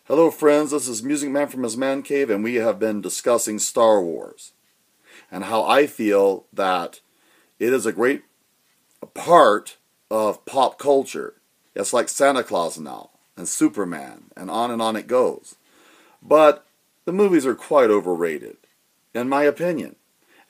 Hello friends, this is Music Man from his man cave, and we have been discussing Star Wars and how I feel that it is a great part of pop culture. It's like Santa Claus now and Superman and on it goes. But the movies are quite overrated, in my opinion.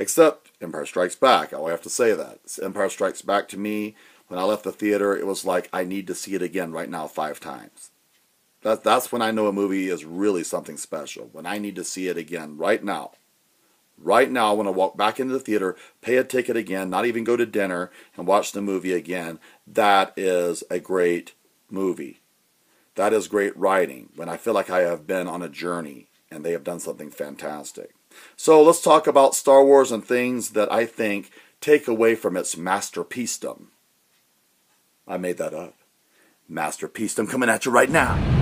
Except Empire Strikes Back. I have to say that. Empire Strikes Back, to me, when I left the theater, it was like I need to see it again right now 5 times. That's when I know a movie is really something special. When I need to see it again right now. Right now, I want to walk back into the theater, pay a ticket again, not even go to dinner, and watch the movie again. That is a great movie. That is great writing. When I feel like I have been on a journey and they have done something fantastic. So let's talk about Star Wars and things that I think take away from its masterpiecedom. I made that up. Masterpiecedom coming at you right now.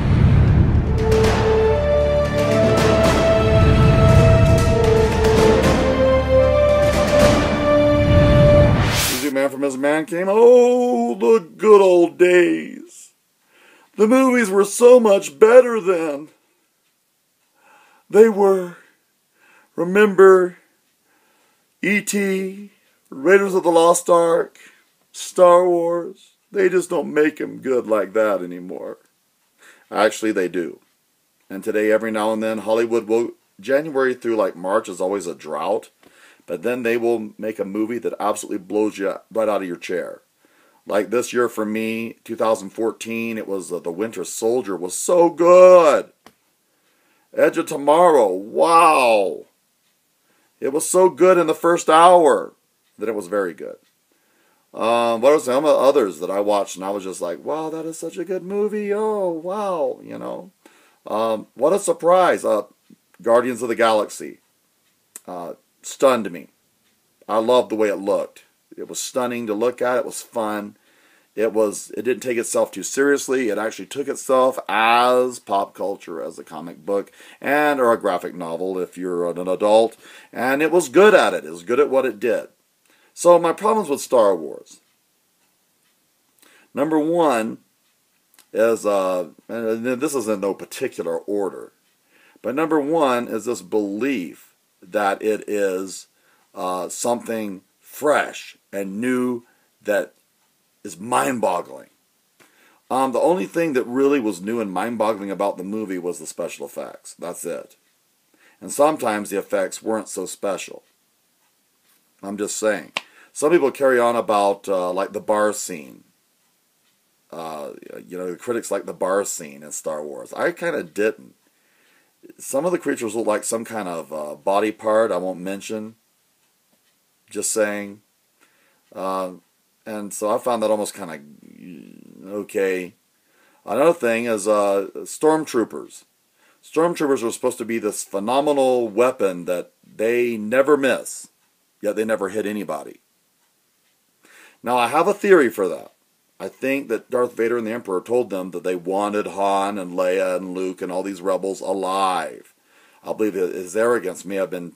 Music Man from his man came. Oh, the good old days. The movies were so much better then. They were. Remember E.T., Raiders of the Lost Ark, Star Wars. They just don't make them good like that anymore. Actually, they do. And today, every now and then, Hollywood will... January through like March is always a drought. But then they will make a movie that absolutely blows you right out of your chair. Like this year for me, 2014, it was The Winter Soldier was so good. Edge of Tomorrow, wow. It was so good in the first hour that it was very good. What are some others that I watched and I was just like, wow, that is such a good movie. Oh, wow, you know. What a surprise. Guardians of the Galaxy. Stunned me. I loved the way it looked. It was stunning to look at. It was fun. It didn't take itself too seriously. It actually took itself as pop culture, as a comic book, or a graphic novel if you're an adult. And it was good at it. It was good at what it did. So my problems with Star Wars. Number one is, and this is in no particular order, but number one is this belief that it is something fresh and new that is mind-boggling. The only thing that really was new and mind-boggling about the movie was the special effects. That's it. And sometimes the effects weren't so special. I'm just saying. Some people carry on about like the bar scene. The critics like the bar scene in Star Wars. I kind of didn't. Some of the creatures look like some kind of body part I won't mention. Just saying. And so I found that almost kind of okay. Another thing is stormtroopers. Stormtroopers are supposed to be this phenomenal weapon that they never miss, yet they never hit anybody. Now I have a theory for that. I think that Darth Vader and the Emperor told them that they wanted Han and Leia and Luke and all these rebels alive. I believe his arrogance may have been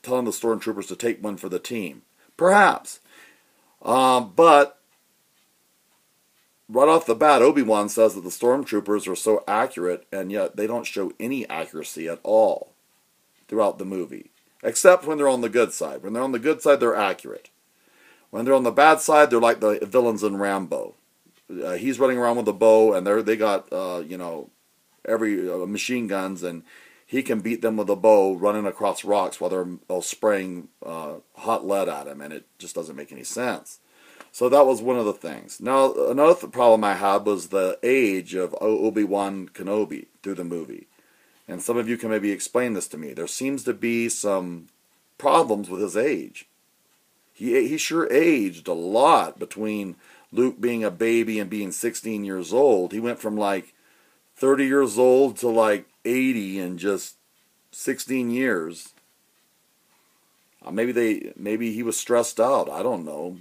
telling the stormtroopers to take one for the team. Perhaps. But right off the bat, Obi-Wan says that the stormtroopers are so accurate, and yet they don't show any accuracy at all throughout the movie. Except when they're on the good side. When they're on the good side, they're accurate. When they're on the bad side, they're like the villains in Rambo. He's running around with a bow, and they got, every machine guns, and he can beat them with a bow running across rocks while they're spraying hot lead at him, and it just doesn't make any sense. So that was one of the things. Now, another problem I had was the age of ObiWan Kenobi through the movie. And some of you can maybe explain this to me. There seems to be some problems with his age. He sure aged a lot between Luke being a baby and being 16 years old. He went from like 30 years old to like 80 in just 16 years. Maybe he was stressed out. I don't know.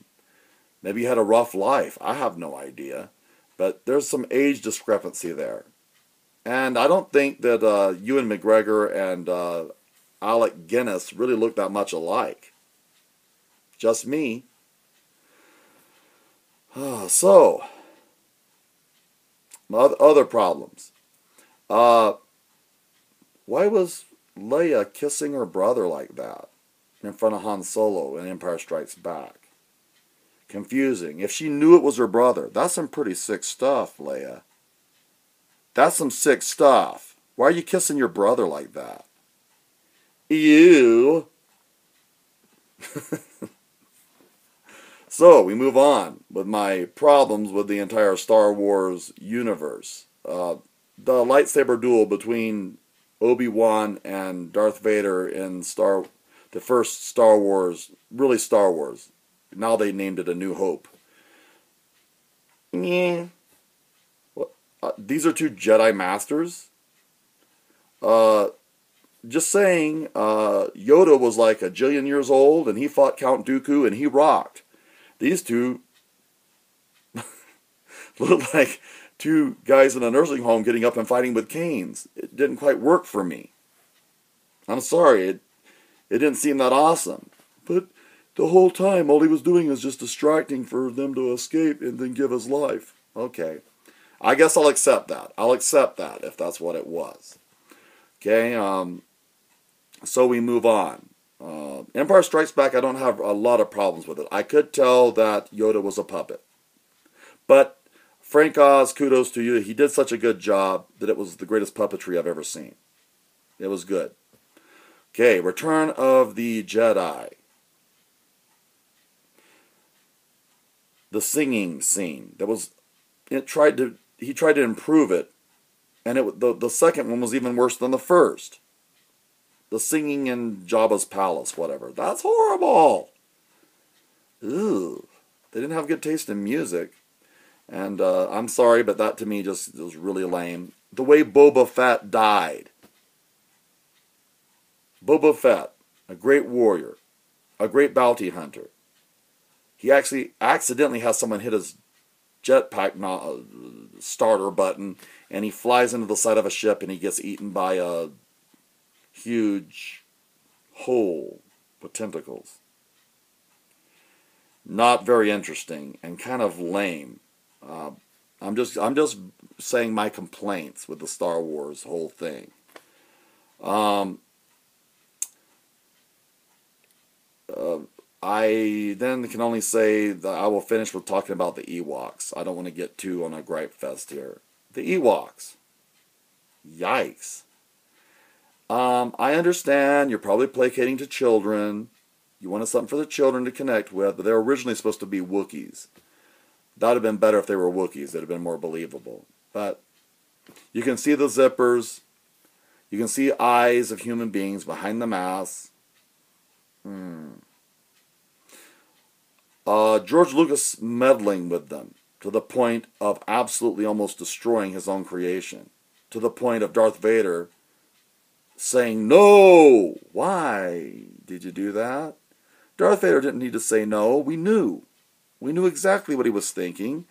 Maybe he had a rough life. I have no idea. But there's some age discrepancy there. And I don't think that Ewan McGregor and Alec Guinness really look that much alike. Just me. So, other problems. Uh, why was Leia kissing her brother like that in front of Han Solo in Empire Strikes Back? Confusing. If she knew it was her brother, that's some pretty sick stuff, Leia. That's some sick stuff. Why are you kissing your brother like that? Ew. So, we move on with my problems with the entire Star Wars universe. The lightsaber duel between Obi-Wan and Darth Vader in the first Star Wars, really Star Wars. Now they named it A New Hope. Yeah. These are two Jedi Masters? Just saying, Yoda was like a jillion years old, and he fought Count Dooku, and he rocked. These two look like two guys in a nursing home getting up and fighting with canes. It didn't quite work for me. I'm sorry, it didn't seem that awesome. But the whole time, all he was doing was just distracting for them to escape and then give his life. Okay. I guess I'll accept that. I'll accept that if that's what it was. Okay, so we move on. Empire Strikes Back, I don't have a lot of problems with it. I could tell that Yoda was a puppet. But Frank Oz, kudos to you. He did such a good job that it was the greatest puppetry I've ever seen. It was good. Okay, Return of the Jedi. The singing scene. He tried to improve it. And the second one was even worse than the first. The singing in Jabba's palace, whatever. That's horrible. Ew. They didn't have good taste in music. And I'm sorry, but that to me just was really lame. The way Boba Fett died. Boba Fett, a great warrior, a great bounty hunter. He actually accidentally has someone hit his jetpack starter button, and he flies into the side of a ship, and he gets eaten by a huge hole with tentacles. Not very interesting and kind of lame. I'm just saying my complaints with the Star Wars whole thing. I then can only say that I will finish with talking about the Ewoks. I don't want to get too on a gripe fest here. The Ewoks. Yikes. I understand you're probably placating to children. You wanted something for the children to connect with, but they were originally supposed to be Wookiees. That would have been better if they were Wookiees. It would have been more believable. But you can see the zippers. You can see eyes of human beings behind the masks. George Lucas meddling with them to the point of absolutely almost destroying his own creation. To the point of Darth Vader saying, "No! Why did you do that?" Darth Vader didn't need to say no. We knew. We knew exactly what he was thinking.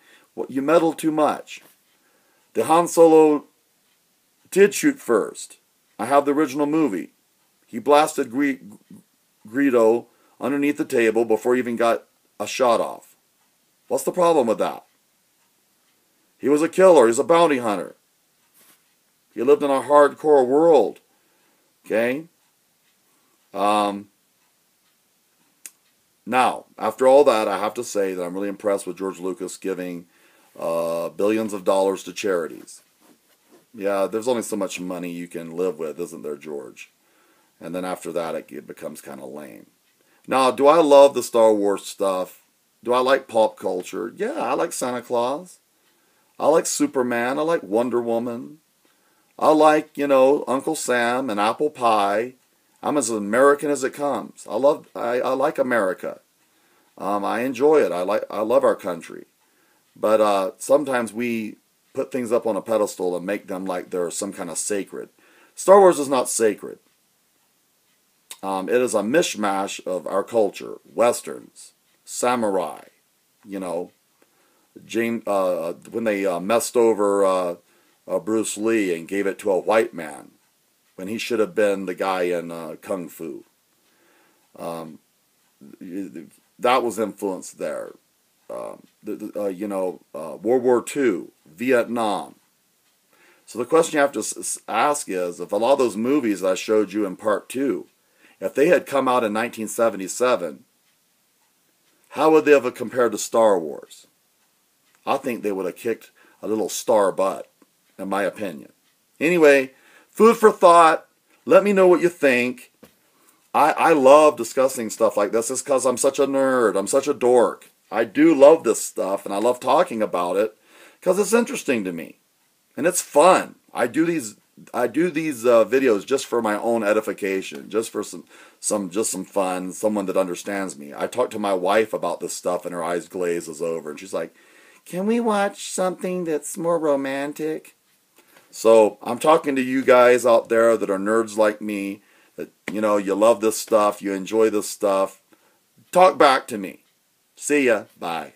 You meddled too much. The Han Solo did shoot first. I have the original movie. He blasted Greedo underneath the table before he even got a shot off. What's the problem with that? He was a killer. He's a bounty hunter. He lived in a hardcore world. Okay? Now, after all that, I have to say that I'm really impressed with George Lucas giving billions of dollars to charities. Yeah, there's only so much money you can live with, isn't there, George? And then after that, it becomes kind of lame. Now, do I love the Star Wars stuff? Do I like pop culture? Yeah, I like Santa Claus. I like Superman. I like Wonder Woman. I like, Uncle Sam and apple pie. I'm as American as it comes. I like America. I enjoy it. I love our country. But sometimes we put things up on a pedestal and make them like they're some kind of sacred. Star Wars is not sacred. It is a mishmash of our culture. Westerns, samurai, when they messed over Bruce Lee and gave it to a white man when he should have been the guy in Kung Fu. That was influence there. World War II, Vietnam. So the question you have to ask is, if a lot of those movies I showed you in part 2, if they had come out in 1977, how would they have compared to Star Wars? I think they would have kicked a little star butt, in my opinion. Anyway, food for thought. Let me know what you think. I love discussing stuff like this. It's because I'm such a nerd. I'm such a dork. I do love this stuff, and I love talking about it because it's interesting to me, and it's fun. I do these videos just for my own edification, just for some fun, someone that understands me. I talk to my wife about this stuff, and her eyes glazes over, and she's like, "Can we watch something that's more romantic?" So I'm talking to you guys out there that are nerds like me, that, you know, you love this stuff, you enjoy this stuff. Talk back to me. See ya. Bye.